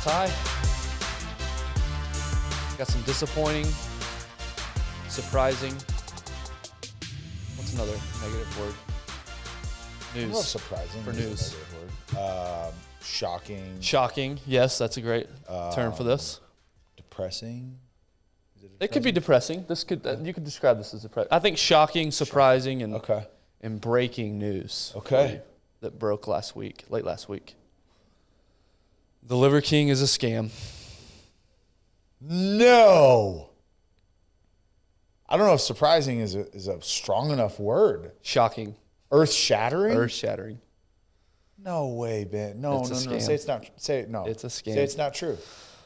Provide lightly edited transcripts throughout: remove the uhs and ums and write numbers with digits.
Ty. Got some disappointing, surprising. What's another negative word? News. Well, surprising. For news. Shocking. Shocking. Yes, that's a great term for this. Depressing. It could be depressing. This could you could describe this as depressing. I think shocking, surprising, and and breaking news. Okay. That broke late last week. The Liver King is a scam. No. I don't know if surprising is a strong enough word. Shocking. Earth-shattering? Earth-shattering. No way, Ben. No. Say it's not. Say it. No. It's a scam. Say it's not true.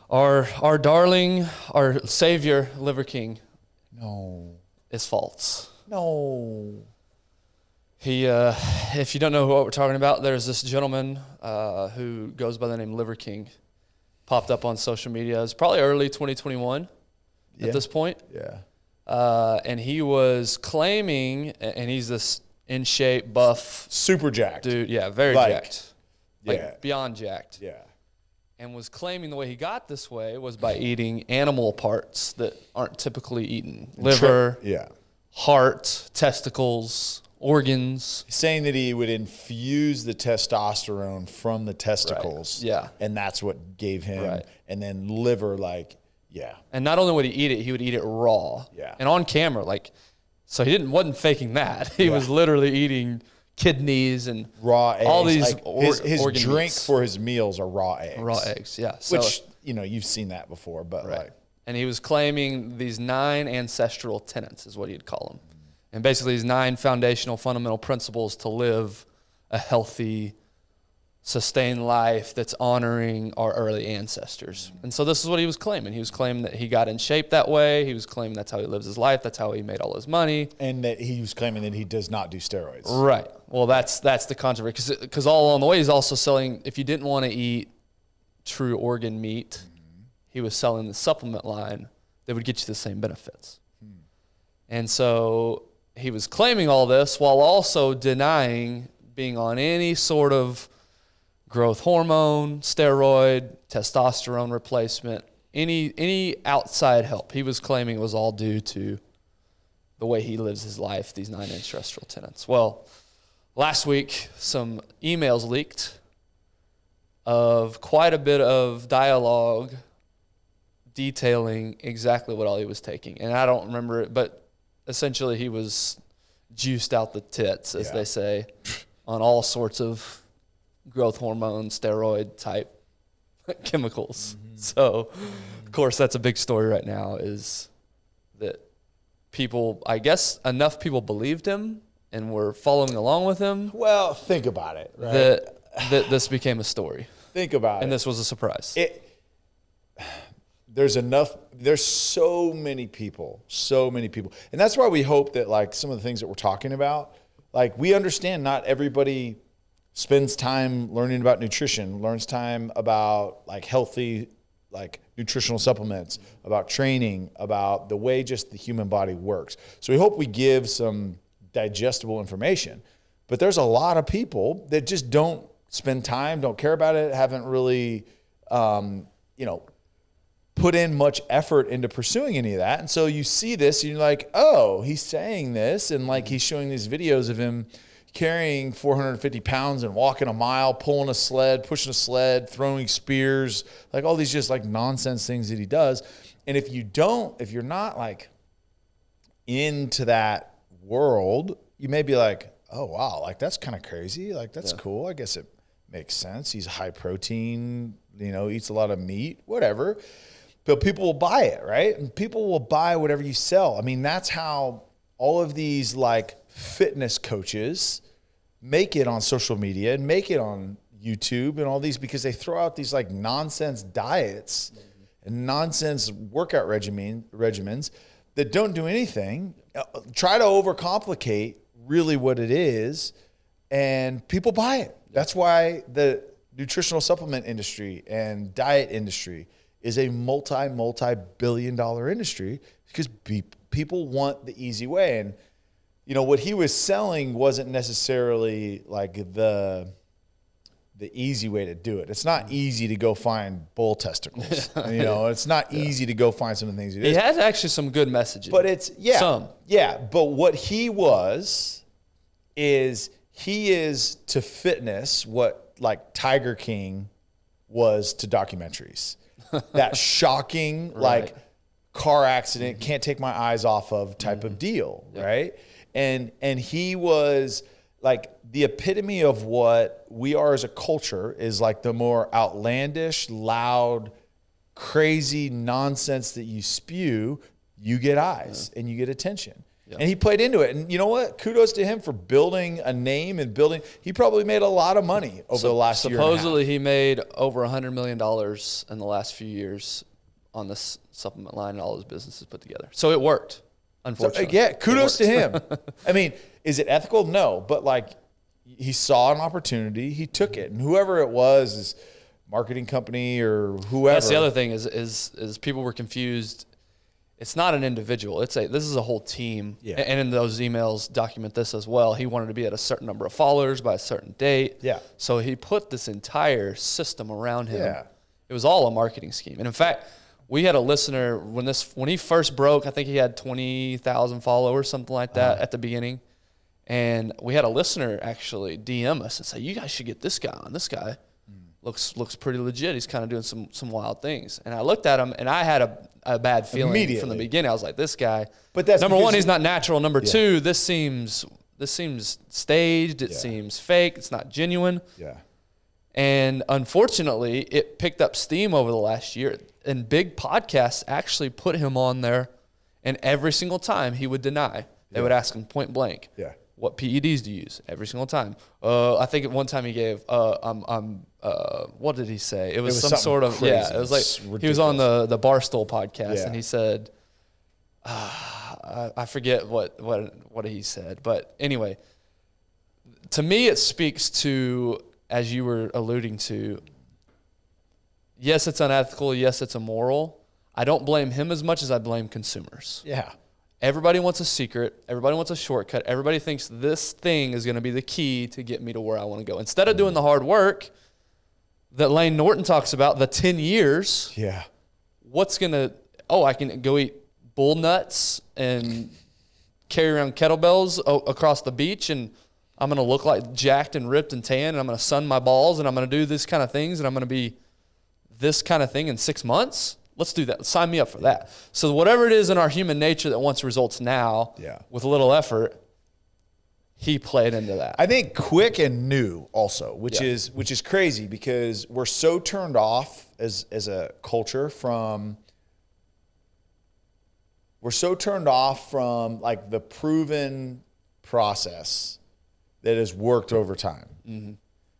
Our darling, our savior, Liver King. No. Is false. No. He, if you don't know what we're talking about, there's this gentleman who goes by the name Liver King. Popped up on social media. It's probably early 2021 at this point. Yeah. And he was claiming, and he's this in shape, buff, super jacked dude. Yeah, very jacked. Yeah. Beyond jacked. Yeah. And was claiming the way he got this way was by eating animal parts that aren't typically eaten. Liver, heart, testicles, organs. He's saying that he would infuse the testosterone from the testicles. Right. Yeah. And that's what gave him. And then liver, And not only would he would eat it raw. Yeah. And on camera, so he wasn't faking that. He was literally eating kidneys and raw eggs. All these his organ drink meats. for his meals are raw eggs. Raw eggs, yeah. So, which, you've seen that before, but and he was claiming these 9 ancestral tenets is what he'd call them. And basically these 9 foundational fundamental principles to live a healthy, sustained life that's honoring our early ancestors. And so this is what he was claiming. He was claiming that he got in shape that way. He was claiming that's how he lives his life. That's how he made all his money. And that he was claiming that he does not do steroids. Right. Well, that's the controversy. Because all along the way, he's also selling, if you didn't want to eat true organ meat, he was selling the supplement line that would get you the same benefits. And so he was claiming all this while also denying being on any sort of growth hormone, steroid, testosterone replacement, any outside help. He was claiming it was all due to the way he lives his life, these 9 ancestral tenets. Well, last week, some emails leaked of quite a bit of dialogue detailing exactly what all he was taking. And I don't remember it, but essentially he was juiced out the tits, as they say, on all sorts of growth hormone, steroid type chemicals. So, of course, that's a big story right now is that people, I guess enough people believed him and were following along with him. Well, think about it, right? That this became a story. Think about it. And this was a surprise. There's so many people. And that's why we hope that some of the things that we're talking about, we understand not everybody spends time learning about nutrition, learns time about healthy, nutritional supplements, about training, about the way just the human body works. So we hope we give some digestible information. But there's a lot of people that just don't spend time, don't care about it, haven't really, put in much effort into pursuing any of that. And so you see this and you're like, oh, he's saying this. And he's showing these videos of him carrying 450 pounds and walking a mile, pulling a sled, pushing a sled, throwing spears, all these just nonsense things that he does. And if you're not into that world, you may be like, oh, wow, that's kind of crazy. That's cool. I guess it makes sense. He's high protein, eats a lot of meat, whatever. But people will buy it, right? And people will buy whatever you sell. I mean, that's how all of these fitness coaches make it on social media and make it on YouTube and all these, because they throw out these nonsense diets and nonsense workout regimens that don't do anything, try to overcomplicate really what it is, and people buy it. That's why the nutritional supplement industry and diet industry is a multi-billion-dollar industry, because people want the easy way. And what he was selling wasn't necessarily the the easy way to do it. It's not easy to go find bull testicles. You know, it's not easy to go find some of the things he did. He has actually some good messaging. But it's, but what he is to fitness what like Tiger King was to documentaries. That shocking, like car accident, can't take my eyes off of type of deal, right? And he was like the epitome of what we are as a culture is like the more outlandish, loud, crazy nonsense that you spew, you get eyes and you get attention. Yeah. And he played into it. And you know what? Kudos to him for building a name and building. He probably made a lot of money over the last year. Supposedly he made over $100 million in the last few years on this supplement line and all his businesses put together. So it worked, unfortunately. So, kudos to him. I mean, is it ethical? No. But like he saw an opportunity. He took it. And whoever it was, his marketing company or whoever. That's the other thing is people were confused. It's not an individual. This is a whole team. Yeah. And in those emails document this as well. He wanted to be at a certain number of followers by a certain date. Yeah. So he put this entire system around him. Yeah. It was all a marketing scheme. And in fact, we had a listener when he first broke, I think he had 20,000 followers, something like that at the beginning. And we had a listener actually DM us and say, "You guys should get this guy on. This guy looks pretty legit. He's kind of doing some wild things." And I looked at him and I had a bad feeling from the beginning. I was like, this guy, but that's number one, he's not natural. Number two, this seems staged. It seems fake. It's not genuine. Yeah. And unfortunately, it picked up steam over the last year. And big podcasts actually put him on there. And every single time he would deny. They would ask him point blank. Yeah. What PEDs do you use? Every single time. I think at one time he gave, what did he say? It was some sort of, crazy. It was like, he was on the Barstool podcast and he said, I forget what he said. But anyway, to me, it speaks to, as you were alluding to, yes, it's unethical. Yes, it's immoral. I don't blame him as much as I blame consumers. Yeah. Everybody wants a secret. Everybody wants a shortcut. Everybody thinks this thing is going to be the key to get me to where I want to go. Instead of doing the hard work that Lane Norton talks about, the 10 years. Yeah. I can go eat bull nuts and carry around kettlebells across the beach, and I'm going to look like jacked and ripped and tan, and I'm going to sun my balls, and I'm going to do this kind of things, and I'm going to be this kind of thing in 6 months. Let's do that. Sign me up for that. So whatever it is in our human nature that wants results now, with a little effort, he played into that. I think quick and new also, which is crazy because we're so turned off as a culture from like the proven process that has worked over time. Mm-hmm.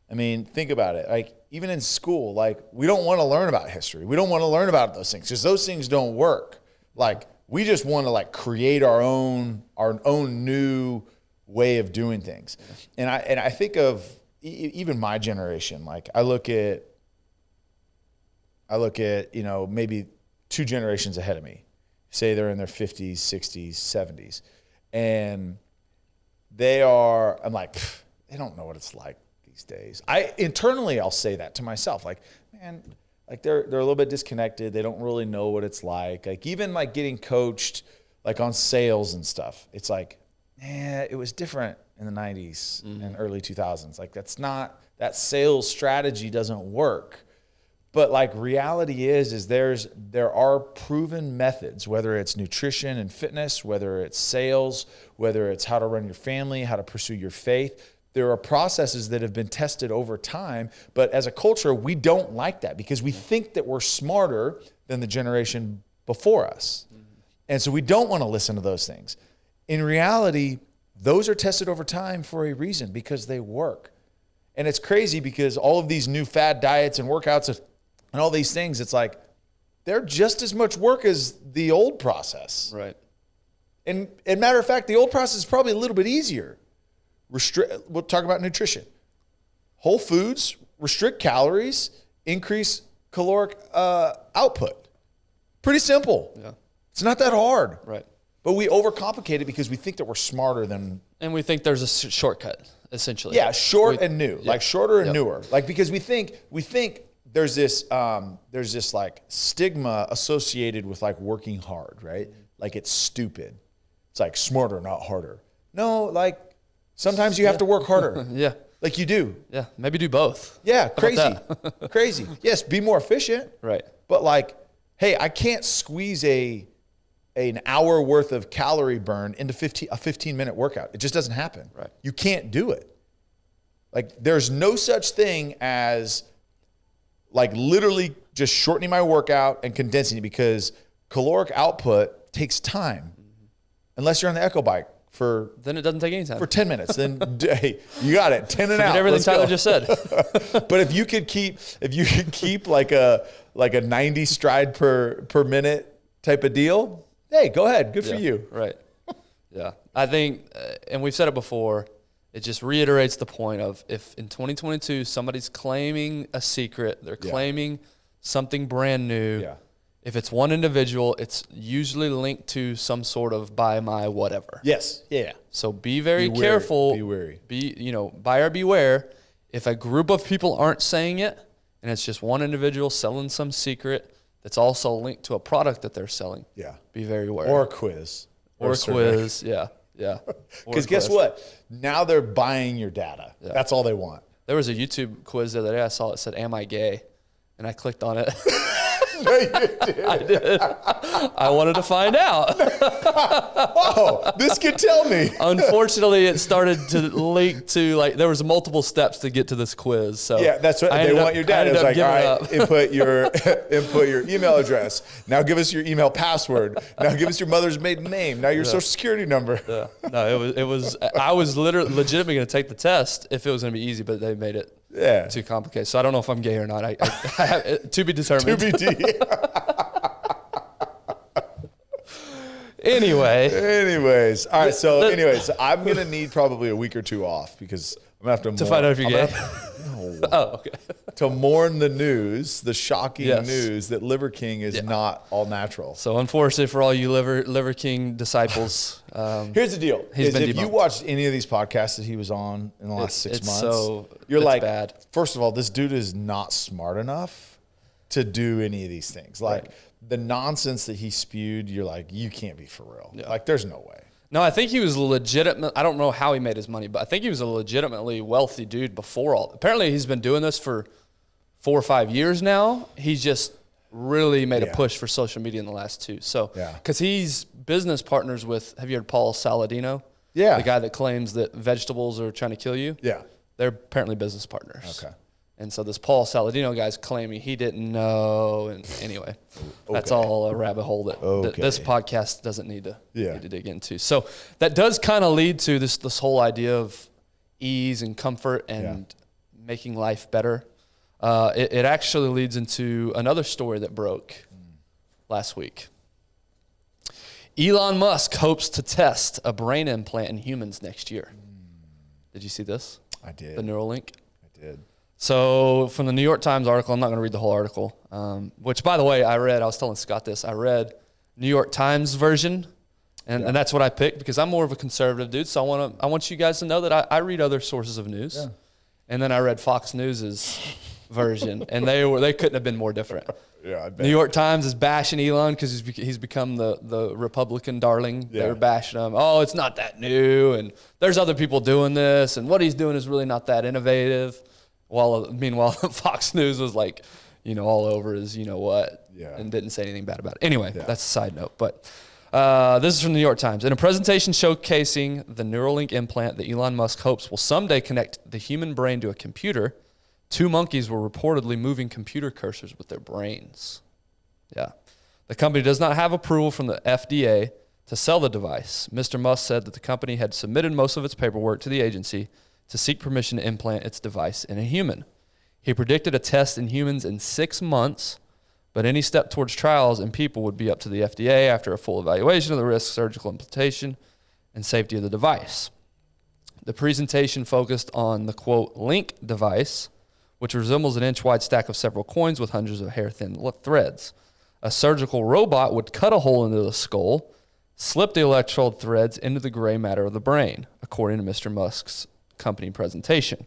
I mean, think about it. Like even in school, like we don't want to learn about history. We don't want to learn about those things because those things don't work. Like we just want to like create our own new way of doing things. And I think of even my generation. Like I look at maybe 2 generations ahead of me. Say they're in their 50s, 60s, 70s, and I'm like, they don't know what it's like these days. I'll say that to myself, like, man, like they're a little bit disconnected. They don't really know what it's like. Like even like getting coached like on sales and stuff. It's like, it was different in the 90s and early 2000s. Like that sales strategy doesn't work. But like reality is there are proven methods, whether it's nutrition and fitness, whether it's sales, whether it's how to run your family, how to pursue your faith. There are processes that have been tested over time, but as a culture, we don't like that because we think that we're smarter than the generation before us. Mm-hmm. And so we don't want to listen to those things. In reality, those are tested over time for a reason because they work. And it's crazy because all of these new fad diets and workouts and all these things, it's like they're just as much work as the old process. Right. And matter of fact, the old process is probably a little bit easier. We'll talk about nutrition. Whole foods, restrict calories, increase caloric output. Pretty simple. Yeah. It's not that hard. Right. But we overcomplicate it because we think that we're smarter than... And we think there's a shortcut. essentially. Yeah, short and new, like shorter and newer. Like, because we think there's this like stigma associated with like working hard, right? Like it's stupid. It's like smarter, not harder. No, like sometimes you have to work harder. Yeah. Like you do. Yeah. Maybe do both. Yeah, crazy. Crazy. Yes, be more efficient. Right. But like, hey, I can't squeeze an hour worth of calorie burn into a 15-minute workout. It just doesn't happen. Right. You can't do it. Like there's no such thing as like literally just shortening my workout and condensing it, because caloric output takes time. Unless you're on the Echo bike then it doesn't take any time. for 10 minutes. Then hey, you got it. 10 and Forget out. everything Let's Tyler go. just said. But if you could keep like a 90 stride per minute type of deal, hey, go ahead. Good for you. Right. Yeah. I think, and we've said it before, it just reiterates the point of, if in 2022 somebody's claiming a secret, they're claiming something brand new. Yeah. If it's one individual, it's usually linked to some sort of buy my whatever. Yes. Yeah. So be very Be wary. careful. Be wary. Buyer beware. If a group of people aren't saying it, and it's just one individual selling some secret that's also linked to a product that they're selling, Yeah. be very wary. Or a quiz. Or a survey. quiz. Yeah. Yeah. Because guess what? Now they're buying your data. Yeah. That's all they want. There was a YouTube quiz the other day I saw. It said, "Am I gay?" And I clicked on it. No, you did. I did. I wanted to find out. Oh, this could tell me. Unfortunately, it started to link to, like, there was multiple steps to get to this quiz. So Yeah, that's what they want your data. It's like, all right, input your email address. Now give us your email password. Now give us your mother's maiden name. Now your social security number. Yeah. No, it was. I was legitimately going to take the test if it was going to be easy, but they made it too complicated. So I don't know if I'm gay or not. I have, to be determined. TBD. Anyways, all right. So, anyways, I'm gonna need probably a week or two off because I'm gonna have to find out if you're gay. Oh, okay. To mourn the news, the shocking news that Liver King is not all natural. So, unfortunately for all you Liver King disciples, here's the deal: he's been if debunked. you watched any of these podcasts that he was on in the last 6 months, you're it's like, bad. First of all, this dude is not smart enough to do any of these things. Like the nonsense that he spewed, you're like, you can't be for real. Yeah. Like, there's no way. No, I think he was legitimate. I don't know how he made his money, but I think he was a legitimately wealthy dude before all. Apparently, he's been doing this for 4 or 5 years now. He's just really made a push for social media in the last 2. So, because he's business partners with, have you heard Paul Saladino? Yeah. The guy that claims that vegetables are trying to kill you? Yeah. They're apparently business partners. Okay. And so this Paul Saladino guy's claiming he didn't know. And anyway, that's all a rabbit hole that this podcast doesn't need to dig into. So that does kind of lead to this whole idea of ease and comfort and making life better. It actually leads into another story that broke last week. Elon Musk hopes to test a brain implant in humans next year. Did you see this? I did. The Neuralink? I did. So from the New York Times article, I'm not going to read the whole article, which, by the way, I was telling Scott this, I read New York Times version, and that's what I picked because I'm more of a conservative dude, so I want you guys to know that I read other sources of news. Yeah. And then I read Fox News's version, and they couldn't have been more different. Yeah, I bet. New York Times is bashing Elon because he's become the Republican darling. Yeah. They're bashing him. Oh, it's not that new, and there's other people doing this, and what he's doing is really not that innovative. Meanwhile, Fox News was like, all over his, and didn't say anything bad about it. Anyway, that's a side note. But this is from the New York Times. In a presentation showcasing the Neuralink implant that Elon Musk hopes will someday connect the human brain to a computer, 2 monkeys were reportedly moving computer cursors with their brains. Yeah. The company does not have approval from the FDA to sell the device. Mr. Musk said that the company had submitted most of its paperwork to the agency to seek permission to implant its device in a human. He predicted a test in humans in 6 months, but any step towards trials in people would be up to the FDA after a full evaluation of the risk, surgical implantation, and safety of the device. The presentation focused on the, quote, Link device, which resembles an inch-wide stack of several coins with hundreds of hair-thin threads. A surgical robot would cut a hole into the skull, slip the electrode threads into the gray matter of the brain, according to Mr. Musk's company presentation.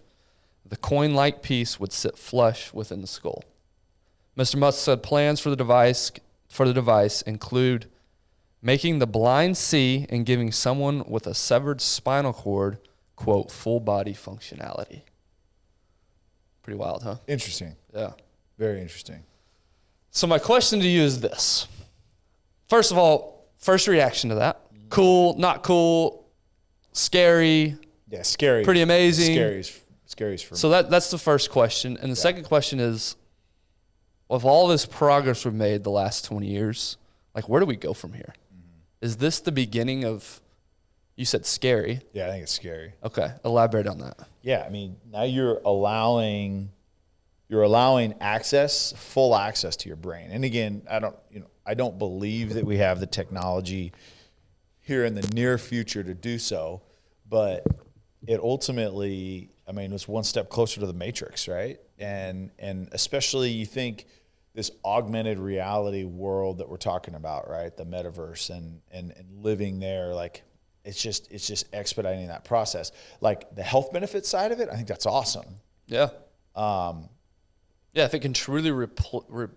The coin-like piece would sit flush within the skull. Mr. Musk said plans for the device include making the blind see and giving someone with a severed spinal cord, quote, full body functionality. Pretty wild, huh? Interesting. Yeah. Very interesting. So my question to you is this. First of all, first reaction to that. Cool, not cool, scary. Yeah, scary. Pretty amazing. Scary for me. So that's the first question. And the second question is, with all this progress we've made the last 20 years, like, where do we go from here? Is this the beginning of, you said scary. Yeah, I think it's scary. Okay, elaborate on that. Yeah, I mean, now you're allowing access, full access to your brain. And again, I don't believe that we have the technology here in the near future to do so, but it ultimately, I mean, was one step closer to the Matrix, right? And especially you think this augmented reality world that we're talking about, right? The metaverse and living there, like it's just expediting that process. Like the health benefit side of it, I think that's awesome. Yeah. Yeah, if it can truly restore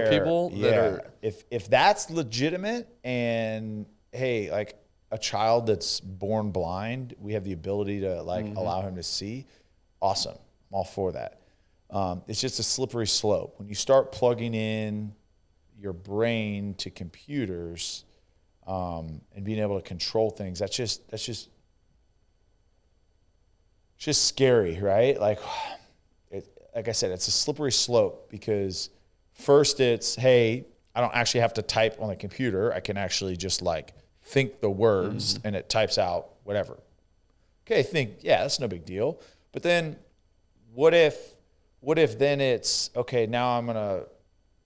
people that are. If that's legitimate, and hey, like a child that's born blind, we have the ability to allow him to see. Awesome. I'm all for that. It's just a slippery slope. When you start plugging in your brain to computers and being able to control things, that's just scary, right? Like I said, it's a slippery slope because first it's, hey, I don't actually have to type on the computer. I can actually just think the words and it types out whatever. Okay, that's no big deal. But then what if then it's, okay, now I'm going to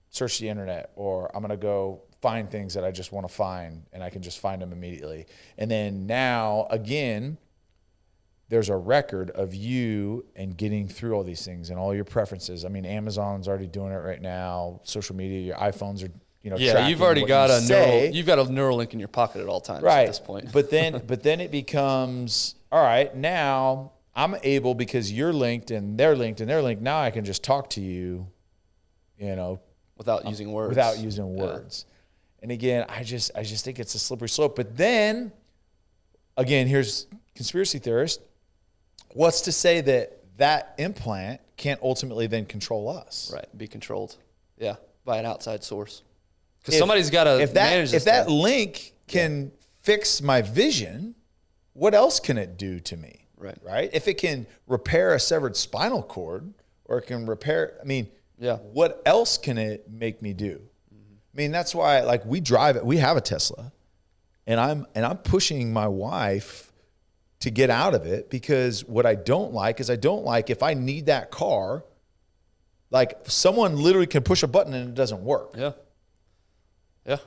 search the internet, or I'm going to go find things that I just want to find, and I can just find them immediately. And then now, again, there's a record of you and getting through all these things and all your preferences. I mean, Amazon's already doing it right now. Social media, your iPhones are, yeah, you've already got you've got a Neuralink in your pocket at all times at this point. But then it becomes, all right, now I'm able, because you're linked and they're linked and they're linked. Now I can just talk to you, without using words. Without using words. And again, I just think it's a slippery slope. But then, again, here's conspiracy theorist. What's to say that implant can't ultimately then control us? Right, be controlled. Yeah, by an outside source. Because somebody's got to manage this. If that link can fix my vision, what else can it do to me? Right? If it can repair a severed spinal cord, or it can repair, what else can it make me do? I mean, that's why we drive it. We have a Tesla, and I'm pushing my wife to get out of it, because what I don't like is if I need that car, someone literally can push a button and it doesn't work. Yeah. Yeah.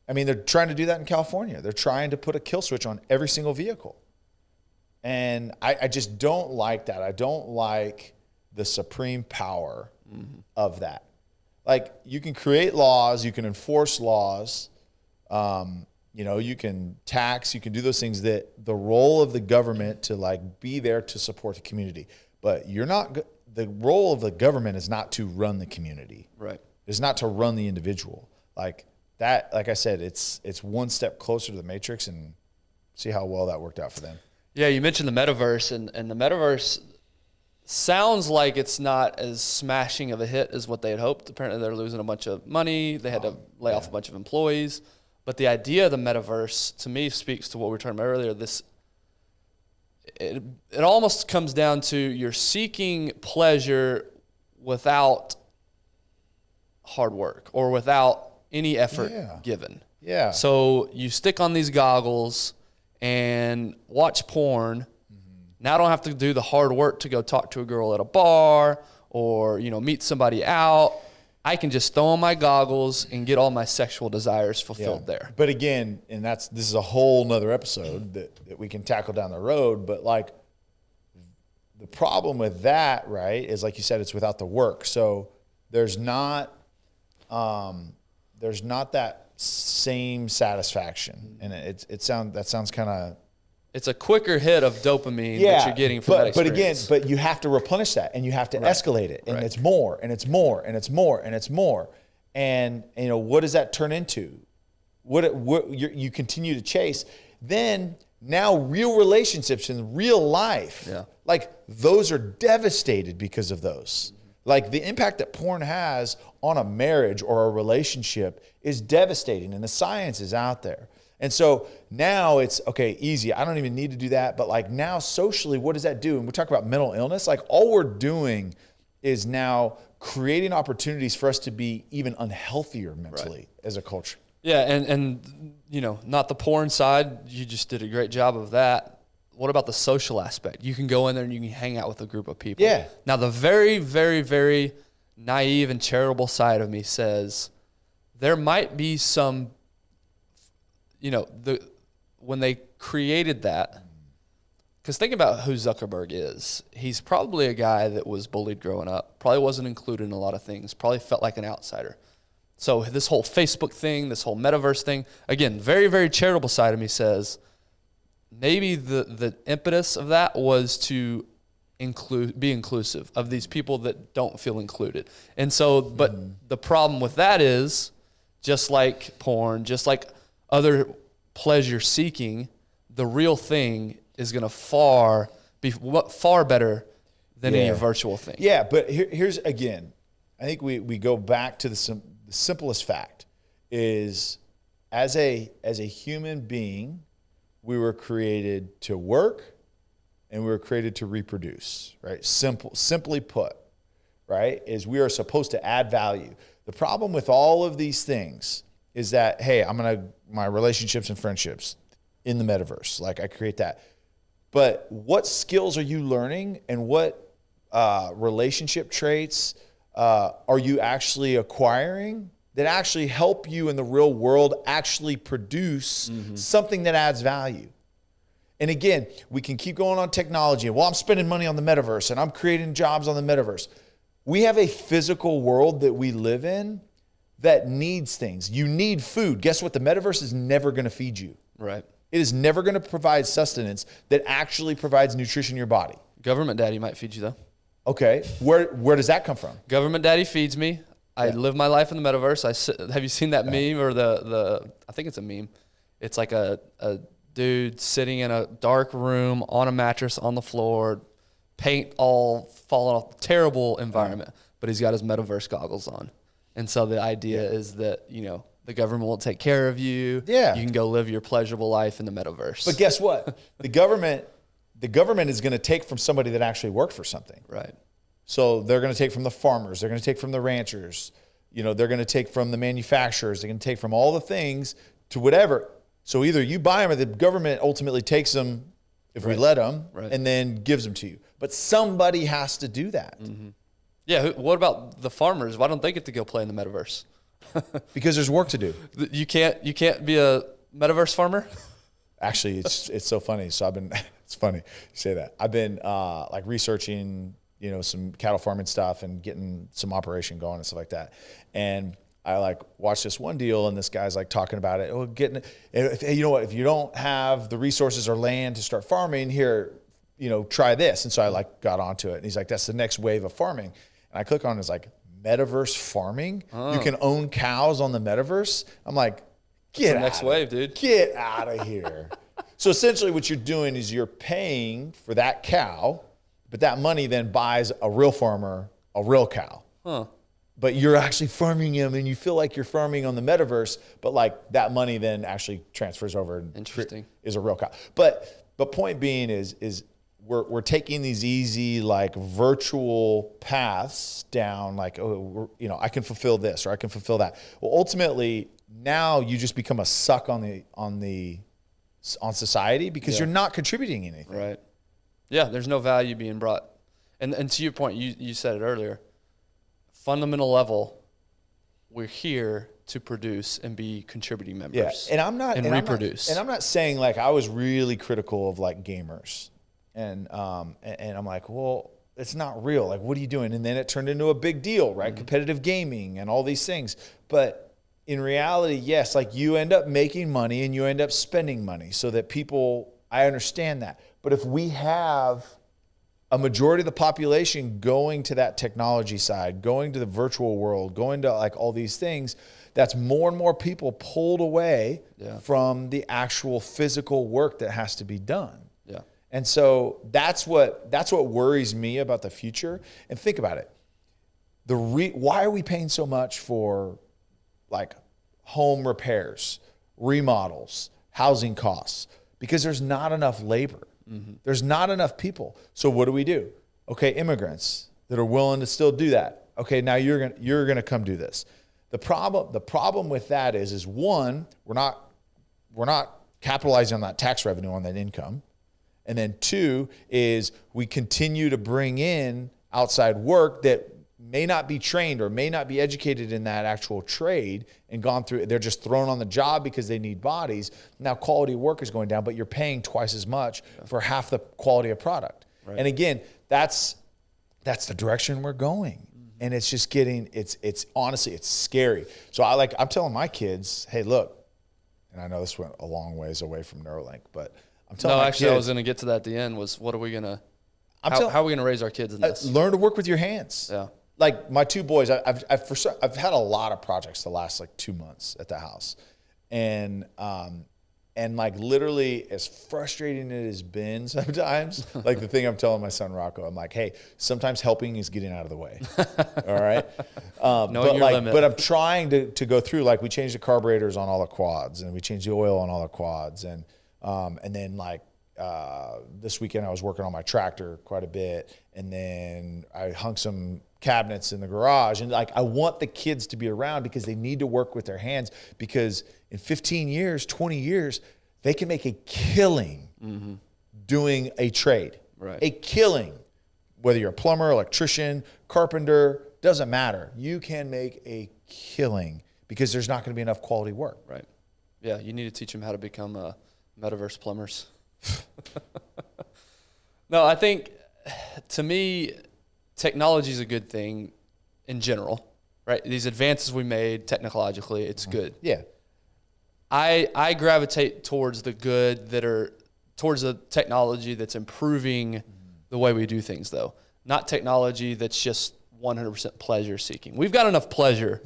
I mean, they're trying to do that in California. They're trying to put a kill switch on every single vehicle. And I just don't like that. I don't like the supreme power of that. You can create laws, you can enforce laws, you can tax, you can do those things, that the role of the government to be there to support the community. But the role of the government is not to run the community. Right. It's not to run the individual. Like I said, it's one step closer to the Matrix, and see how well that worked out for them. Yeah, you mentioned the metaverse, and the metaverse sounds like it's not as smashing of a hit as what they had hoped. Apparently they're losing a bunch of money. They had to lay off a bunch of employees. But the idea of the metaverse, to me, speaks to what we were talking about earlier. It almost comes down to you're seeking pleasure without hard work or without any effort given. Yeah. So you stick on these goggles and watch porn. Now I don't have to do the hard work to go talk to a girl at a bar or, meet somebody out. I can just throw on my goggles and get all my sexual desires fulfilled there. But again, and this is a whole nother episode that we can tackle down the road. But the problem with that, right, is like you said, it's without the work. So there's not that same satisfaction. And that sounds kind of It's a quicker hit of dopamine that you're getting from that experience. But you have to replenish that, and you have to escalate it, and it's more, and it's more, and it's more, and it's more. And what does that turn into? What you continue to chase. Then now real relationships in real life, like those are devastated because of those. Like the impact that porn has on a marriage or a relationship is devastating, and the science is out there. And so now it's, okay, easy. I don't even need to do that. But like now socially, what does that do? And we talk about mental illness. Like all we're doing is now creating opportunities for us to be even unhealthier mentally as a culture. Yeah, and not the porn side. You just did a great job of that. What about the social aspect? You can go in there and you can hang out with a group of people. Yeah. Now, the very, very, very naive and charitable side of me says there might be some, when they created that, because think about who Zuckerberg is. He's probably a guy that was bullied growing up, probably wasn't included in a lot of things, probably felt like an outsider. So this whole Facebook thing, this whole metaverse thing, again, very, very charitable side of me says maybe the impetus of that was to be inclusive of these people that don't feel included. And so, but the problem with that is, just like porn, just like other pleasure seeking, the real thing is going to be far better than any virtual thing. Yeah, but here's again, I think we go back to the simplest fact is as a human being, we were created to work and we were created to reproduce, right? Simply put, right, is we are supposed to add value. The problem with all of these things is that, hey, my relationships and friendships in the metaverse, like I create that. But what skills are you learning and what relationship traits are you actually acquiring that actually help you in the real world actually produce something that adds value? And again, we can keep going on technology. And, well, I'm spending money on the metaverse and I'm creating jobs on the metaverse. We have a physical world that we live in that needs things. You need food. Guess what? The metaverse is never going to feed you. Right. It is never going to provide sustenance that actually provides nutrition in your body. Government daddy might feed you, though. Okay. Where does that come from? Government daddy feeds me. I live my life in the metaverse. Have you seen that meme or the I think it's a meme. It's like a dude sitting in a dark room on a mattress on the floor, paint all falling off, terrible environment, but he's got his metaverse goggles on. And so the idea is that, the government will take care of you. Yeah. You can go live your pleasurable life in the metaverse. But guess what? The government is going to take from somebody that actually worked for something. Right. So they're going to take from the farmers. They're going to take from the ranchers. They're going to take from the manufacturers. They're going to take from all the things to whatever. So either you buy them or the government ultimately takes them if we let them and then gives them to you. But somebody has to do that. Mm-hmm. Yeah. What about the farmers? Why don't they get to go play in the metaverse? Because there's work to do. You can't be a metaverse farmer? Actually, it's so funny. So it's funny you say that. I've been researching, some cattle farming stuff and getting some operation going and stuff like that. And I watched this one deal and this guy's talking about it. If you don't have the resources or land to start farming here, try this. And so I got onto it and he's like, that's the next wave of farming. And I click on it, it's metaverse farming. Oh. You can own cows on the metaverse. I'm like, get out. Next wave, dude. Get out of here. So essentially what you're doing is you're paying for that cow, but that money then buys a real farmer a real cow. Huh. But you're actually farming him and you feel like you're farming on the metaverse, but that money then actually transfers over and is a real cow. But point being is we're taking these easy virtual paths down I can fulfill this or I can fulfill that. Well, ultimately now you just become a suck on society because you're not contributing anything. Right. Yeah, there's no value being brought. And to your point, you said it earlier. Fundamental level, we're here to produce and be contributing members. Yeah, and I'm not reproduce. I'm not saying I was really critical of gamers. And I'm like, well, it's not real. What are you doing? And then it turned into a big deal, right? Mm-hmm. Competitive gaming and all these things. But in reality, yes, you end up making money and you end up spending money so that people I understand that. But if we have a majority of the population going to that technology side, going to the virtual world, going to like all these things, that's more and more people pulled away from the actual physical work that has to be done. Yeah. And so that's what worries me about the future. And think about it. Why are we paying so much for like home repairs, remodels, housing costs? Because there's not enough labor. Mm-hmm. There's not enough people. So what do? Okay, immigrants that are willing to still do that. Okay, now you're gonna come do this. The problem with that is one, we're not capitalizing on that tax revenue on that income. And then two is we continue to bring in outside work that may not be trained or may not be educated in that actual trade and gone through, they're just thrown on the job because they need bodies. Now quality of work is going down, but you're paying twice as much for half the quality of product. Right. And again, that's the direction we're going. And it's just it's honestly, it's scary. So I'm telling my kids, hey, look, and I know this went a long ways away from Neuralink, but I'm telling my kids. I was going to get to that at the end was what are we going to, how are we going to raise our kids in this? Learn to work with your hands. Yeah. Like my two boys, I've had a lot of projects the last like 2 months at the house, and like literally as frustrating it has been sometimes, like the thing I'm telling my son Rocco, I'm like, hey, sometimes helping is getting out of the way. All right. But I'm trying to go through, like we changed the carburetors on all the quads and we changed the oil on all the quads. And then like, this weekend I was working on my tractor quite a bit, and then I hung some cabinets in the garage, and like I want the kids to be around because they need to work with their hands, because in 15 years, 20 years, they can make a killing doing a trade. Right. A killing, whether you're a plumber, electrician, carpenter, doesn't matter. You can make a killing because there's not going to be enough quality work. Right. Yeah, you need to teach them how to become metaverse plumbers. No, I think to me, technology is a good thing in general, right? These advances we made technologically, it's good. Yeah. I gravitate towards the good towards the technology that's improving the way we do things, though. Not technology that's just 100% pleasure seeking. We've got enough pleasure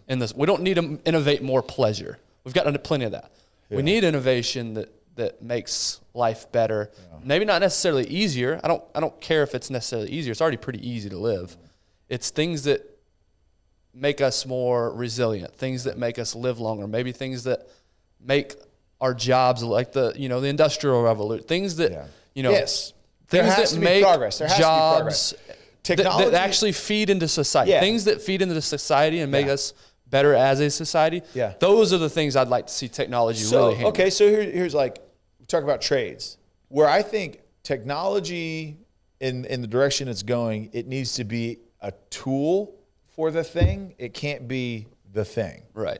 in this. We don't need to innovate more pleasure. We've got plenty of that. Yeah. We need innovation that makes life better. Yeah. Maybe not necessarily easier. I don't care if it's necessarily easier. It's already pretty easy to live. It's things that make us more resilient, things that make us live longer, maybe things that make our jobs like the industrial revolution, things that yes. Things that make progress. jobs technology that actually feed into society. Yeah. Things that feed into the society and make us better as a society. Yeah. Those are the things I'd like to see technology really handle. Okay, so here's like, we talk about trades, where I think technology in the direction it's going, it needs to be a tool for the thing. It can't be the thing. Right.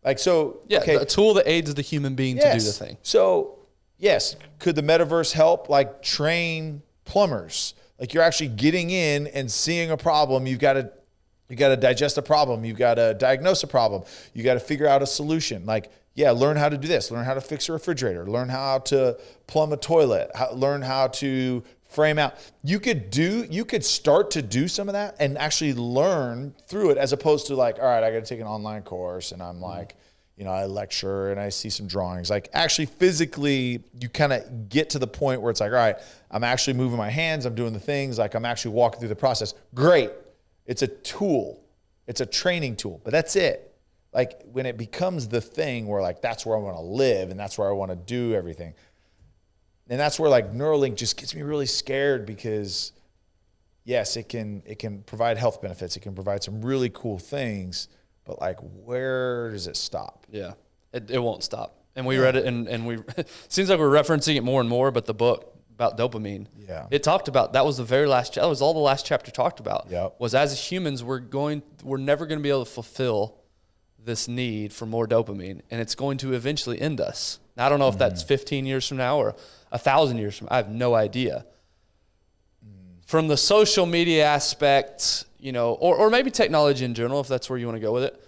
Like, so, a tool that aids the human being to do the thing. So, yes, could the metaverse help like train plumbers? Like you're actually getting in and seeing a problem. You got to digest a problem. You've got to diagnose a problem. You got to figure out a solution. Like, learn how to do this. Learn how to fix a refrigerator. Learn how to plumb a toilet. Learn how to frame out. You could start to do some of that and actually learn through it, as opposed to like, all right, I got to take an online course and I'm like, I lecture and I see some drawings. Like actually physically, you kind of get to the point where it's like, all right, I'm actually moving my hands. I'm doing the things, like I'm actually walking through the process. Great. It's a tool. It's a training tool, but that's it. Like when it becomes the thing where like, that's where I want to live and that's where I want to do everything. And that's where like Neuralink just gets me really scared, because yes, it can provide health benefits. It can provide some really cool things, but like, where does it stop? Yeah, it won't stop. And we read it and we, it seems like we're referencing it more and more, but the book about dopamine, it talked about, that was the very last, that was all the last chapter talked about, was as humans, we're never going to be able to fulfill this need for more dopamine, and it's going to eventually end us. Now, I don't know if that's 15 years from now or 1,000 years from now. I have no idea. From the social media aspect, or maybe technology in general, if that's where you want to go with it,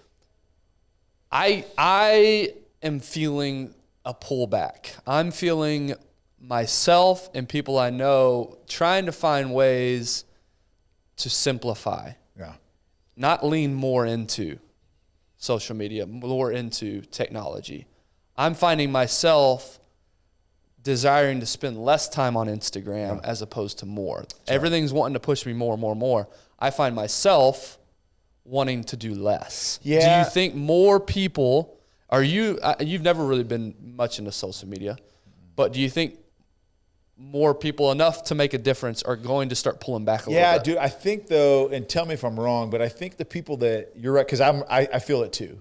I am feeling a pullback. I'm feeling myself and people I know trying to find ways to simplify. Yeah. Not lean more into social media, more into technology. I'm finding myself desiring to spend less time on Instagram as opposed to more. Everything's wanting to push me more and more and more. I find myself wanting to do less. Yeah. Do you think more people, you've never really been much into social media, but do you think more people enough to make a difference are going to start pulling back a little bit? Yeah, dude, I think though, and tell me if I'm wrong, but I think the people that, you're right, because I feel it too,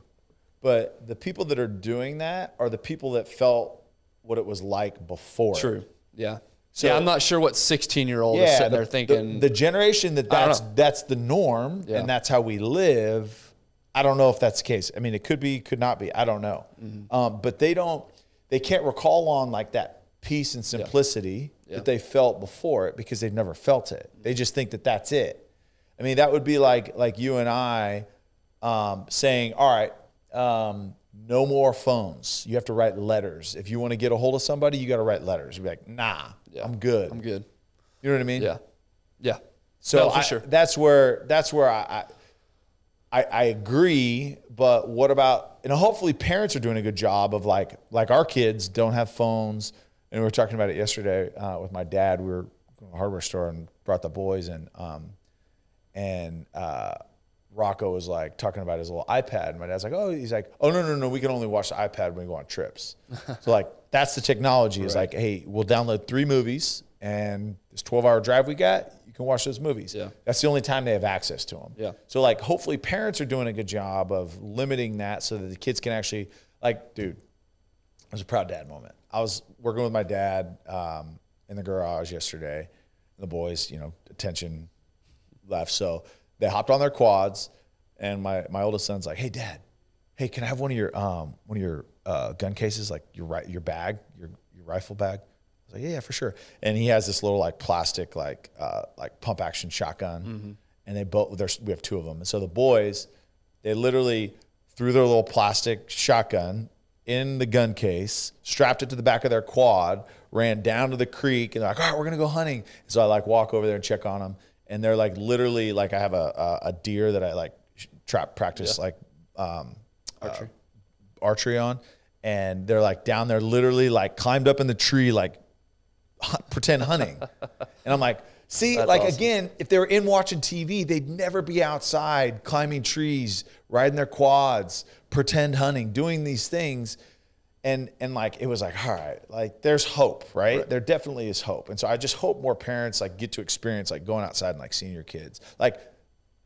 but the people that are doing that are the people that felt what it was like before. True. Yeah. So, I'm not sure what 16-year-old is sitting there thinking. The generation that's the norm and that's how we live. I don't know if that's the case. I mean, it could be, could not be. I don't know. Mm-hmm. But they can't recall on like that peace and simplicity that they felt before it because they've never felt it. They just think that that's it. I mean, that would be like you and I saying, all right, no more phones. You have to write letters. If you want to get a hold of somebody, you got to write letters. You'd be like, nah, I'm good. I'm good. You know what I mean? Yeah. Yeah. So no, for sure. That's where I agree. But what about, and hopefully parents are doing a good job of like our kids don't have phones. And we were talking about it yesterday with my dad. We were going to a hardware store and brought the boys in. And Rocco was like talking about his little iPad. And my dad's like, oh, no, we can only watch the iPad when we go on trips. So like, that's the technology is like, hey, we'll download 3 movies and this 12-hour drive we got, you can watch those movies. Yeah. That's the only time they have access to them. Yeah. So like, hopefully parents are doing a good job of limiting that so that the kids can actually like, dude, it was a proud dad moment. I was working with my dad in the garage yesterday. And the boys, attention left. So they hopped on their quads, and my oldest son's like, "Hey, Dad, can I have one of your gun cases, like your bag, your rifle bag?" I was like, "Yeah, for sure." And he has this little like plastic like pump action shotgun, and we have 2 of them. And so the boys, they literally threw their little plastic shotgun in the gun case, strapped it to the back of their quad, ran down to the creek, and they're like, "All right, we're gonna go hunting." And so I like walk over there and check on them. And they're like literally like I have a deer that I like practice like archery on, and they're like down there literally like climbed up in the tree like pretend hunting, and I'm like, see, that's like awesome. Again, if they were in watching TV, they'd never be outside climbing trees, riding their quads, pretend hunting, doing these things. And like, it was like, all right, like there's hope, right? There definitely is hope. And so I just hope more parents like get to experience like going outside and like seeing your kids. Like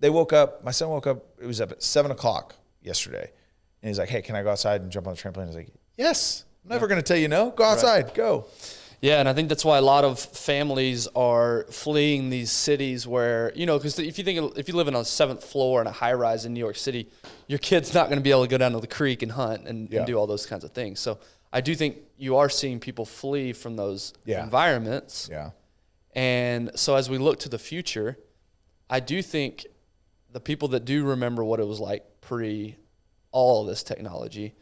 my son woke up, it was up at 7:00 yesterday. And he's like, hey, can I go outside and jump on the trampoline? I was like, yes, I'm never going to tell you no, go outside, go. Yeah, and I think that's why a lot of families are fleeing these cities where, because if you live in a 7th floor in a high rise in New York City, your kid's not going to be able to go down to the creek and hunt and do all those kinds of things. So I do think you are seeing people flee from those environments. Yeah. And so as we look to the future, I do think the people that do remember what it was like pre all of this technology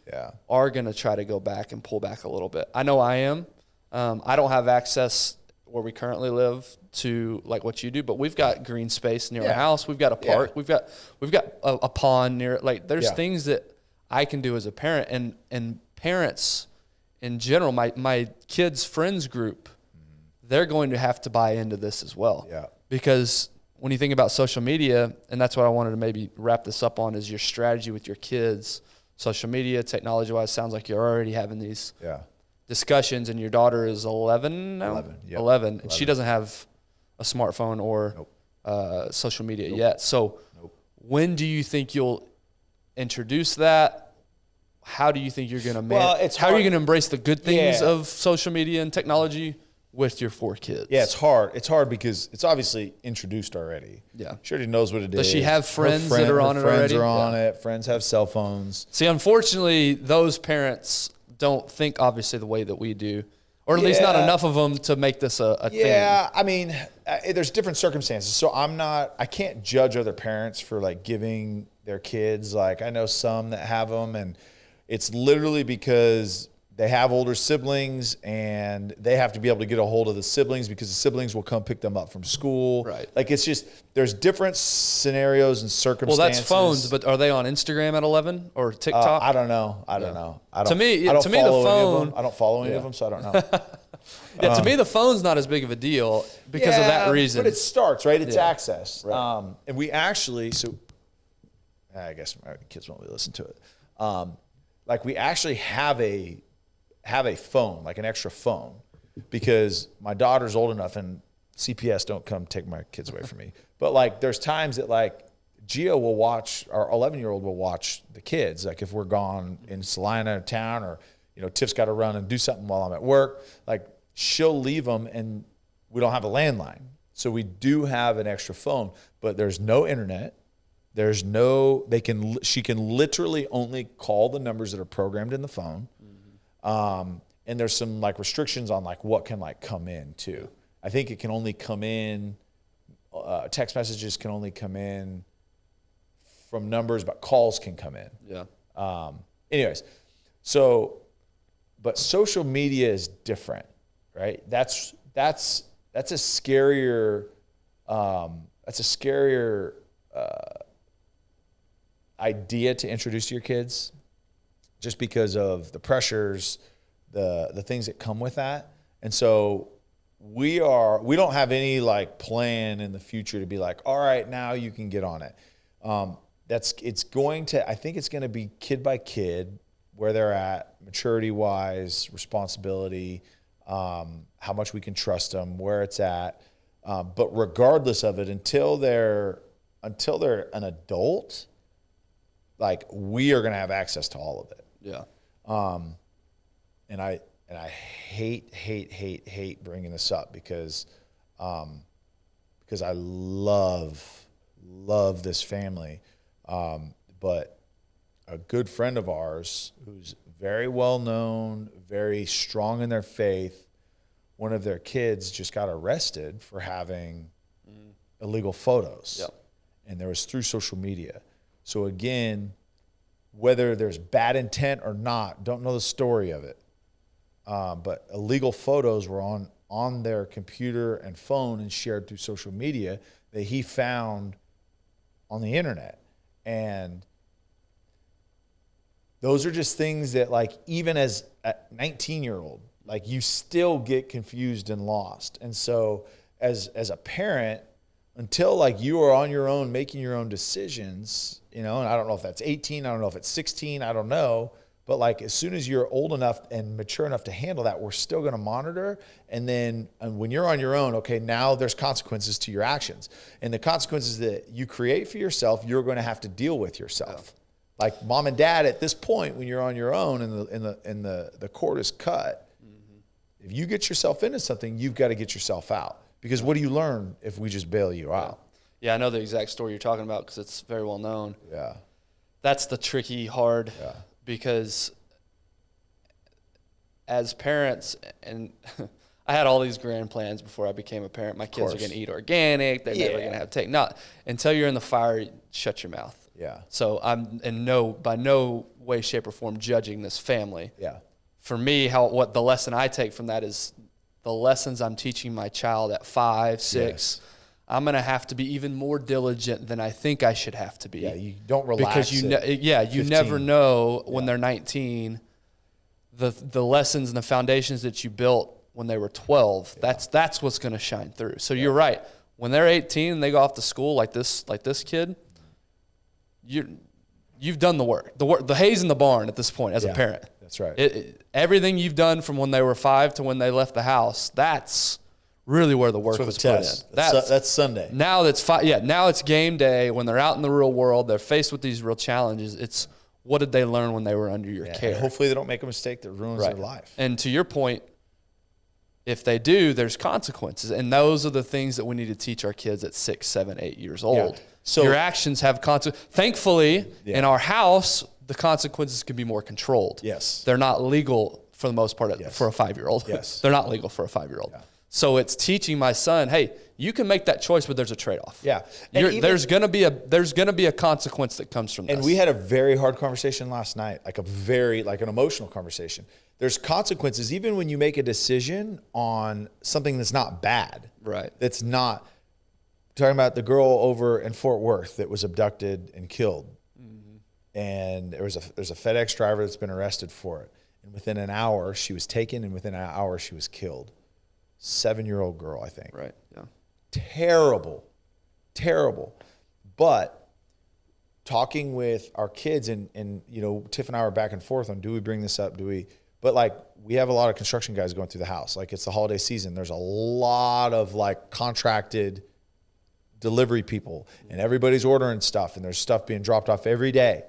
are going to try to go back and pull back a little bit. I know I am. I don't have access where we currently live to like what you do, but we've got green space near our house. We've got a park. We've got a pond near. Like there's things that I can do as a parent, and parents in general. My kids' friends group, they're going to have to buy into this as well. Yeah. Because when you think about social media, and that's what I wanted to maybe wrap this up on, is your strategy with your kids. Social media, technology-wise, sounds like you're already having these discussions, and your daughter is 11 now? 11. And she doesn't have a smartphone or social media yet. So when do you think you'll introduce that? How do you think you're going to how are you going to embrace the good things of social media and technology with your 4 kids? Yeah, it's hard. It's hard because it's obviously introduced already. Yeah. She already knows what it is. Does she have friends that are on it already? Friends are on it. Friends have cell phones. See, unfortunately, those parents don't think obviously the way that we do, or at least not enough of them to make this a thing. Yeah, I mean, there's different circumstances. So I can't judge other parents for like giving their kids, like I know some that have them, and it's literally because they have older siblings, and they have to be able to get a hold of the siblings because the siblings will come pick them up from school. Right. Like, it's just, there's different scenarios and circumstances. Well, that's phones, but are they on Instagram at 11 or TikTok? I don't know. I don't know. To me, the phone. I don't follow any of them, so I don't know. To me, the phone's not as big of a deal because of that reason. But it starts, right? It's access. Right. And we actually, I guess my kids won't listen to it. Like, we actually have a phone, like an extra phone, because my daughter's old enough, and CPS don't come take my kids away from me. But like, there's times that like Gio will watch, our 11-year-old will watch the kids. Like, if we're gone in Salina town, or, you know, Tiff's got to run and do something while I'm at work, like, she'll leave them, and we don't have a landline. So we do have an extra phone, but there's no internet. There's no, she can literally only call the numbers that are programmed in the phone. And there's some like restrictions on like what can like come in too. I think it can only come in, text messages can only come in from numbers, but calls can come in. Yeah. Anyways, but social media is different, right? That's a scarier, idea to introduce to your kids, just because of the pressures, the things that come with that. And so we don't have any like plan in the future to be like, all right, now you can get on it. I think it's going to be kid by kid, where they're at maturity wise, responsibility, how much we can trust them, where it's at. But regardless of it, until they're an adult, like, we are going to have access to all of it. Yeah. And I hate bringing this up because I love this family. But a good friend of ours who's very well known, very strong in their faith, one of their kids just got arrested for having illegal photos. Yep. And there was through social media. So again, whether there's bad intent or not, don't know the story of it. But illegal photos were on their computer and phone and shared through social media that he found on the internet. And those are just things that, like, even as a 19-year-old, like, you still get confused and lost. And so as a parent, until like you are on your own, making your own decisions, you know, and I don't know if that's 18, I don't know if it's 16, I don't know. But like, as soon as you're old enough and mature enough to handle that, we're still going to monitor. And then when you're on your own, okay, now there's consequences to your actions. And the consequences that you create for yourself, you're going to have to deal with yourself. Yeah. Like mom and dad, at this point, when you're on your own and the cord is cut, if you get yourself into something, you've got to get yourself out. Because what do you learn if we just bail you out? Yeah, I know the exact story you're talking about because it's very well known. Yeah. That's the tricky, hard, because as parents, and I had all these grand plans before I became a parent. My kids are going to eat organic. They're never going to have not until you're in the fire, shut your mouth. Yeah. So I'm by no way, shape, or form judging this family. Yeah. For me, what the lesson I take from that is the lessons I'm teaching my child at 5, 6. Yes. I'm going to have to be even more diligent than I think I should have to be. Yeah, you don't relax. Because you never know when they're 19 the lessons and the foundations that you built when they were 12. Yeah. That's what's going to shine through. So you're right. When they're 18 and they go off to school like this kid, you've done the work. The hay's in the barn at this point as a parent. That's right. Everything you've done from when they were 5 to when they left the house, that's really where the work was put in. That's Sunday. Now now it's game day. When they're out in the real world, they're faced with these real challenges. It's what did they learn when they were under your care? And hopefully they don't make a mistake that ruins their life. And to your point, if they do, there's consequences. And those are the things that we need to teach our kids at 6, 7, 8 years old. Yeah. So your actions have consequences. Thankfully, in our house, the consequences can be more controlled. Yes. They're not legal for the most part for a 5-year-old. Yes. They're not legal for a 5-year-old. Yeah. So it's teaching my son, hey, You can make that choice, but there's a trade-off. Yeah. There's gonna be a consequence that comes from this. And we had a very hard conversation last night, like an emotional conversation. There's consequences even when you make a decision on something that's not bad. Right. That's not talking about the girl over in Fort Worth that was abducted and killed. And there's a FedEx driver that's been arrested for it. And within an hour, she was taken, and within an hour, she was killed. 7-year-old girl, I think. Right. Yeah. Terrible. But talking with our kids, and Tiff and I were back and forth on, do we bring this up? But like, we have a lot of construction guys going through the house. Like, it's the holiday season. There's a lot of like contracted delivery people, and everybody's ordering stuff, and there's stuff being dropped off every day.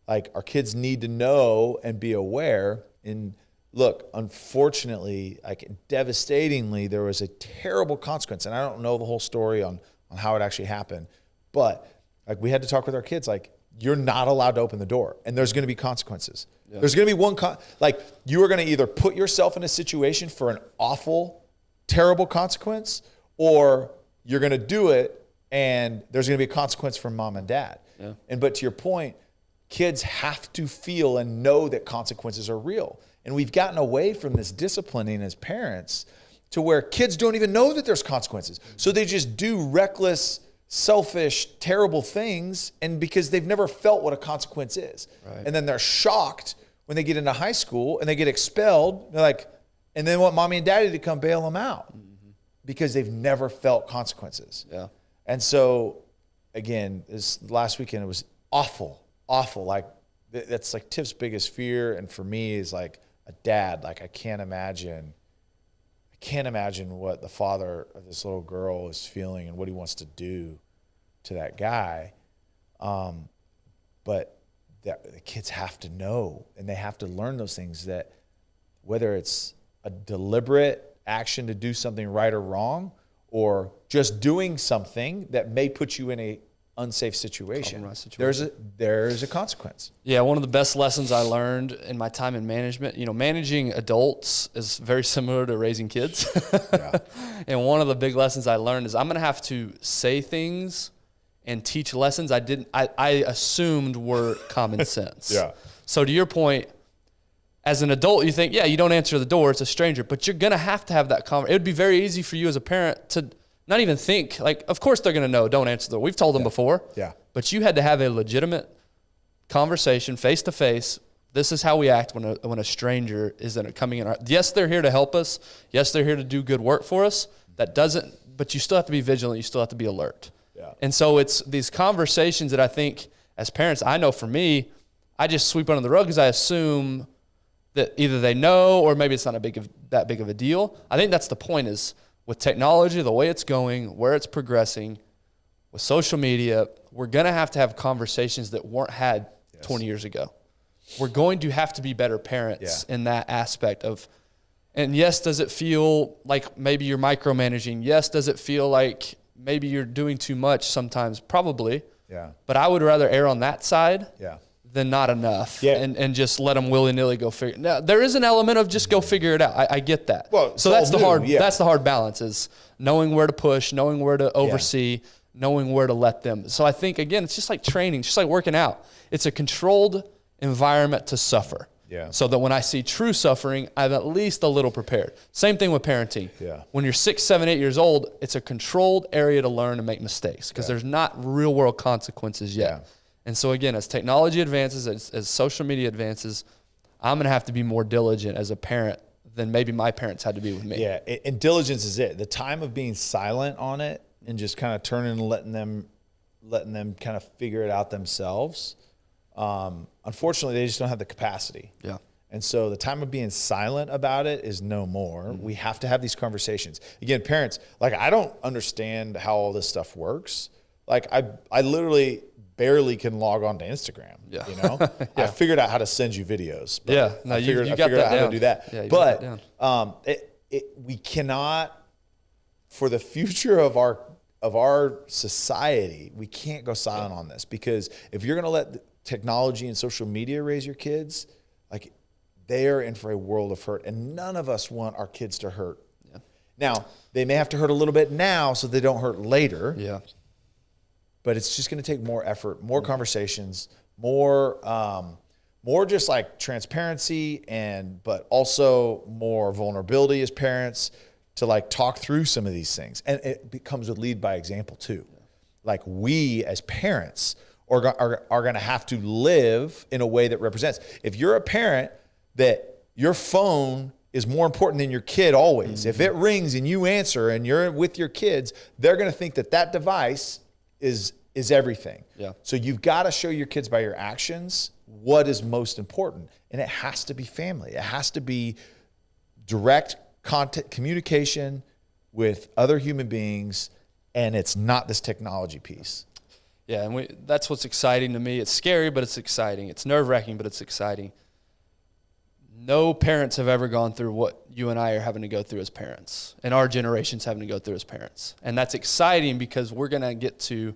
Like, our kids need to know and be aware. And look, unfortunately, like devastatingly, there was a terrible consequence. And I don't know the whole story on how it actually happened, but like, we had to talk with our kids, like, you're not allowed to open the door, and there's going to be consequences. Yeah. There's going to be like, you are going to either put yourself in a situation for an awful, terrible consequence, or you're going to do it and there's going to be a consequence from mom and dad. Yeah. But to your point, kids have to feel and know that consequences are real. And we've gotten away from this disciplining as parents to where kids don't even know that there's consequences. So they just do reckless, selfish, terrible things, and because they've never felt what a consequence is. Right. And then they're shocked when they get into high school and they get expelled. They're like, and then want mommy and daddy to come bail them out because they've never felt consequences. Yeah. And so, again, this last weekend, it was awful. Like, that's like Tiff's biggest fear, and for me is like a dad. Like, I can't imagine what the father of this little girl is feeling and what he wants to do to that guy. But the kids have to know, and they have to learn those things, that whether it's a deliberate action to do something right or wrong, or just doing something that may put you in a unsafe situation, there's a consequence. Yeah, one of the best lessons I learned in my time in management, managing adults is very similar to raising kids. Yeah. And one of the big lessons I learned is I'm going to have to say things and teach lessons I assumed were common sense. Yeah. So to your point, as an adult, you think, yeah, you don't answer the door, it's a stranger, but you're going to have that conversation. It would be very easy for you as a parent to not even think, like, of course they're going to know, don't answer the door. We've told them before. Yeah. But you had to have a legitimate conversation face to face. This is how we act when a stranger is coming in. Yes, they're here to help us. Yes, they're here to do good work for us. But you still have to be vigilant. You still have to be alert. Yeah. And so it's these conversations that I think as parents, I know for me, I just sweep under the rug because I assume that either they know or maybe it's not that big of a deal. I think that's the point, is with technology, the way it's going, where it's progressing, with social media, we're going to have conversations that weren't had 20 years ago. We're going to have to be better parents in that aspect of, and yes, does it feel like maybe you're micromanaging? Yes, does it feel like maybe you're doing too much sometimes? Probably. Yeah. But I would rather err on that side. Yeah. Than not enough, and just let them willy-nilly go figure. Now there is an element of just go figure it out. I get that. Well, so that's the hard balance, is knowing where to push, knowing where to oversee, knowing where to let them. So I think, again, it's just like training, just like working out. It's a controlled environment to suffer. Yeah. So that when I see true suffering, I'm at least a little prepared. Same thing with parenting. Yeah. When you're 6, 7, 8 years old, it's a controlled area to learn and make mistakes because there's not real world consequences yet. Yeah. And so, again, as technology advances, as social media advances, I'm going to have to be more diligent as a parent than maybe my parents had to be with me. Yeah, and diligence is it. The time of being silent on it and just kind of turning and letting them kind of figure it out themselves. Unfortunately, they just don't have the capacity. Yeah. And so the time of being silent about it is no more. Mm-hmm. We have to have these conversations. Again, parents, like, I don't understand how all this stuff works. Like, I literally barely can log on to Instagram. Yeah. I figured out how to send you videos. Yeah. No, you got that out down. How to do that. Yeah, but we cannot, for the future of our society, we can't go silent on this, because if you're going to let technology and social media raise your kids, like, they are in for a world of hurt, and none of us want our kids to hurt. Yeah. Now, they may have to hurt a little bit now so they don't hurt later. Yeah. But it's just going to take more effort, more conversations, more just like transparency, but also more vulnerability as parents to like talk through some of these things. And it becomes a lead by example too. Like we as parents are going to have to live in a way that represents. If you're a parent that your phone is more important than your kid always, mm-hmm. if it rings and you answer and you're with your kids, they're going to think that device is everything. Yeah. So you've got to show your kids by your actions what is most important. And it has to be family. It has to be direct contact communication with other human beings, and it's not this technology piece. Yeah, and that's what's exciting to me. It's scary, but it's exciting. It's nerve-wracking, but it's exciting. No parents have ever gone through what you and I are having to go through as parents, and our generation's having to go through as parents. And that's exciting because we're going to get to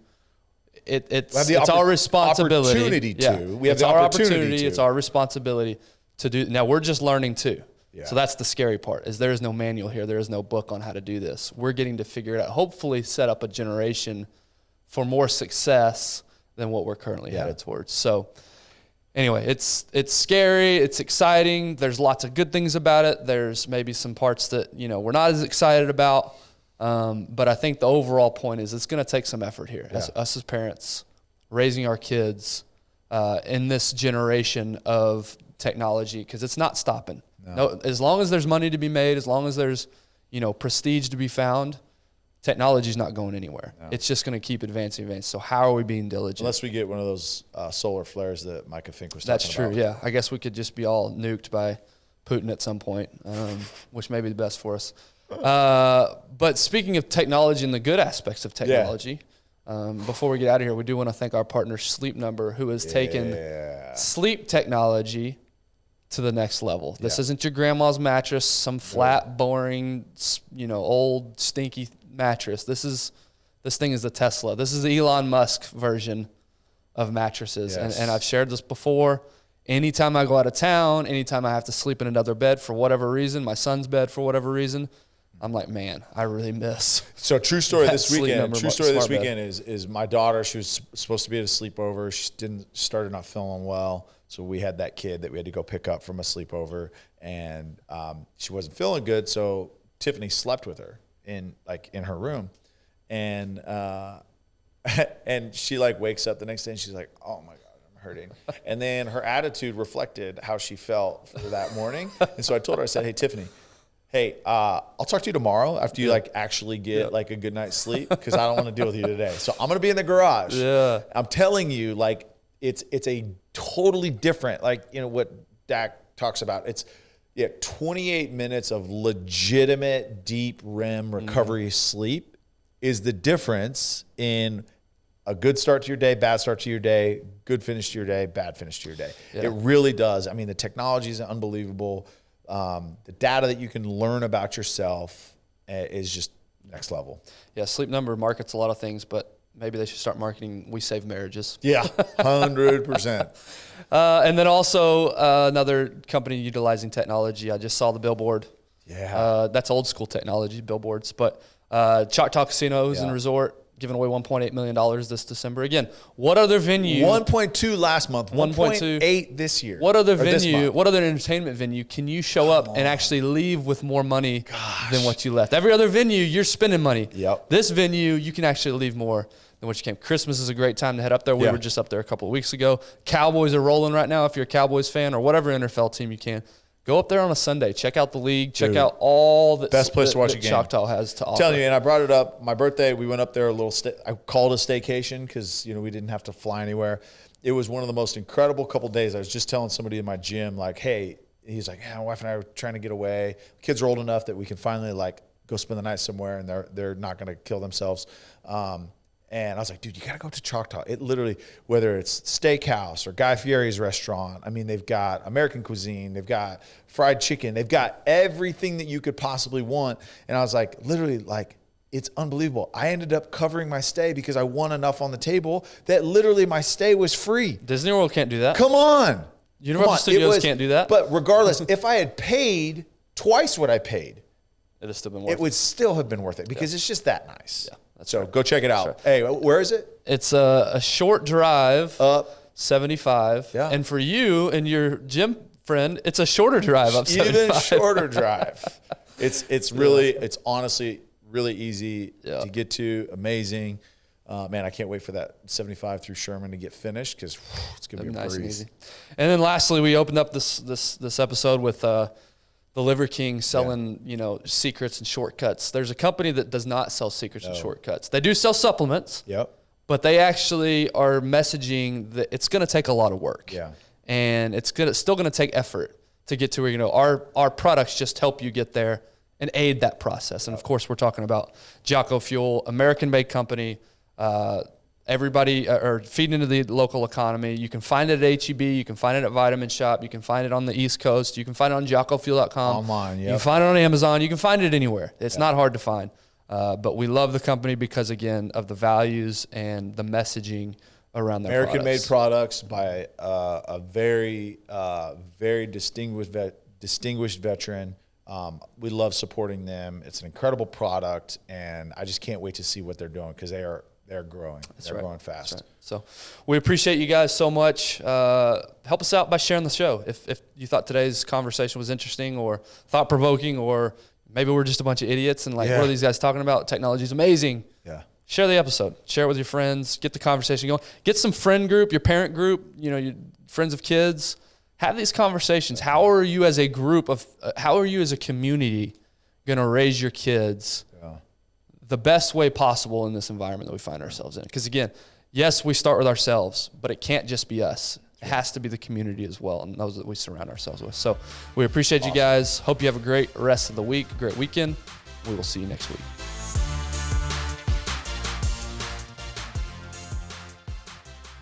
it. It's our responsibility. Opportunity to. Yeah. We have it's the our opportunity to. It's our responsibility to do. Now, we're just learning too. Yeah. So that's the scary part, is there is no manual here. There is no book on how to do this. We're getting to figure it out, hopefully set up a generation for more success than what we're currently headed towards. So anyway, it's scary. It's exciting. There's lots of good things about it. There's maybe some parts that, we're not as excited about. But I think the overall point is it's going to take some effort here. Us as parents, raising our kids in this generation of technology, because it's not stopping. No, as long as there's money to be made, as long as there's, prestige to be found, technology's not going anywhere. No. It's just going to keep advancing. So how are we being diligent? Unless we get one of those solar flares that Micah Fink was talking about. That's true, yeah. I guess we could just be all nuked by Putin at some point, which may be the best for us. But speaking of technology and the good aspects of technology, before we get out of here, we do want to thank our partner Sleep Number, who has taken sleep technology to the next level. This isn't your grandma's mattress, some flat, boring, old, stinky mattress. This thing is the Tesla. This is the Elon Musk version of mattresses. Yes. And I've shared this before. Anytime I go out of town, anytime I have to sleep in another bed for whatever reason, my son's bed for whatever reason, I'm like, man, I really miss. So true story this weekend. Bed. Is my daughter. She was supposed to be at a sleepover. She started not feeling well. So we had that kid that we had to go pick up from a sleepover, and she wasn't feeling good. So Tiffany slept with her in her room, and and she wakes up the next day and she's like, oh my God, I'm hurting. And then her attitude reflected how she felt for that morning. And so I told her, I said, hey, Tiffany, I'll talk to you tomorrow after you actually get a good night's sleep, because I don't want to deal with you today. So I'm going to be in the garage. Yeah. I'm telling you, it's a totally different, what Dak talks about. It's 28 minutes of legitimate deep REM recovery sleep is the difference in a good start to your day, bad start to your day, good finish to your day, bad finish to your day. Yeah. It really does. I mean, the technology is unbelievable. The data that you can learn about yourself is just next level. Yeah, Sleep Number markets a lot of things, but maybe they should start marketing We Save Marriages. Yeah, 100%. And then also another company utilizing technology. I just saw the billboard. Yeah. That's old school technology, billboards. But Choctaw Casinos and Resort giving away $1.8 million this December. Again, what other venue? 1.2 last month, 1.8 this year. What other venue, what other entertainment venue can you show up and actually leave with more money than what you left? Every other venue, you're spending money. Yep. This venue, you can actually leave more than what you came. Christmas is a great time to head up there. We were just up there a couple of weeks ago. Cowboys are rolling right now. If you're a Cowboys fan or whatever NFL team you can, go up there on a Sunday. Check out the league. Check out all the best place to watch a game Choctaw has to offer. I'm telling you, and I brought it up. My birthday, we went up there I called a staycation because we didn't have to fly anywhere. It was one of the most incredible couple days. I was just telling somebody in my gym, hey, he's like, my wife and I are trying to get away. Kids are old enough that we can finally go spend the night somewhere, and they're not going to kill themselves. And I was like, dude, you got to go to Choctaw. It literally, whether it's steakhouse or Guy Fieri's restaurant, I mean, they've got American cuisine, they've got fried chicken, they've got everything that you could possibly want. And I was like, literally, it's unbelievable. I ended up covering my stay because I won enough on the table that literally my stay was free. Disney World can't do that. Come on. Universal Studios can't do that. But regardless, if I had paid twice what I paid, It has still been worth it would still have been worth it because it's just that nice. Yeah, so go check it out. Hey, where is it? It's a short drive Up 75. Yeah. And for you and your gym friend, it's a shorter drive up 75. Even shorter drive. It's really, it's honestly really easy to get to. Amazing. Man, I can't wait for that 75 through Sherman to get finished because it's going to be a nice breeze. and easy. And then lastly, we opened up this episode with the Liver King selling, secrets and shortcuts. There's a company that does not sell secrets and shortcuts. They do sell supplements. Yep. But they actually are messaging that it's going to take a lot of work. Yeah. And it's still going to take effort to get to where, our products just help you get there and aid that process. And of course, we're talking about Jocko Fuel, American-made company. Everybody are feeding into the local economy. You can find it at HEB. You can find it at Vitamin Shop. You can find it on the East Coast. You can find it on JockoFuel.com. Online, You can find it on Amazon. You can find it anywhere. It's not hard to find. But we love the company because, again, of the values and the messaging around their American-made products by a very, very distinguished veteran. We love supporting them. It's an incredible product, and I just can't wait to see what they're doing because they're growing. They're growing fast. Right. So we appreciate you guys so much. Help us out by sharing the show. If you thought today's conversation was interesting or thought-provoking, or maybe we're just a bunch of idiots and what are these guys talking about? Technology is amazing. Yeah. Share the episode. Share it with your friends. Get the conversation going. Get some friend group, your parent group, your friends of kids. Have these conversations. How are you as a group of, how are you as a community going to raise your kids the best way possible in this environment that we find ourselves in? Because again, yes, we start with ourselves, but it can't just be us. It has to be the community as well, and those that we surround ourselves with. So we appreciate you guys. Hope you have a great rest of the week, a great weekend. We will see you next week.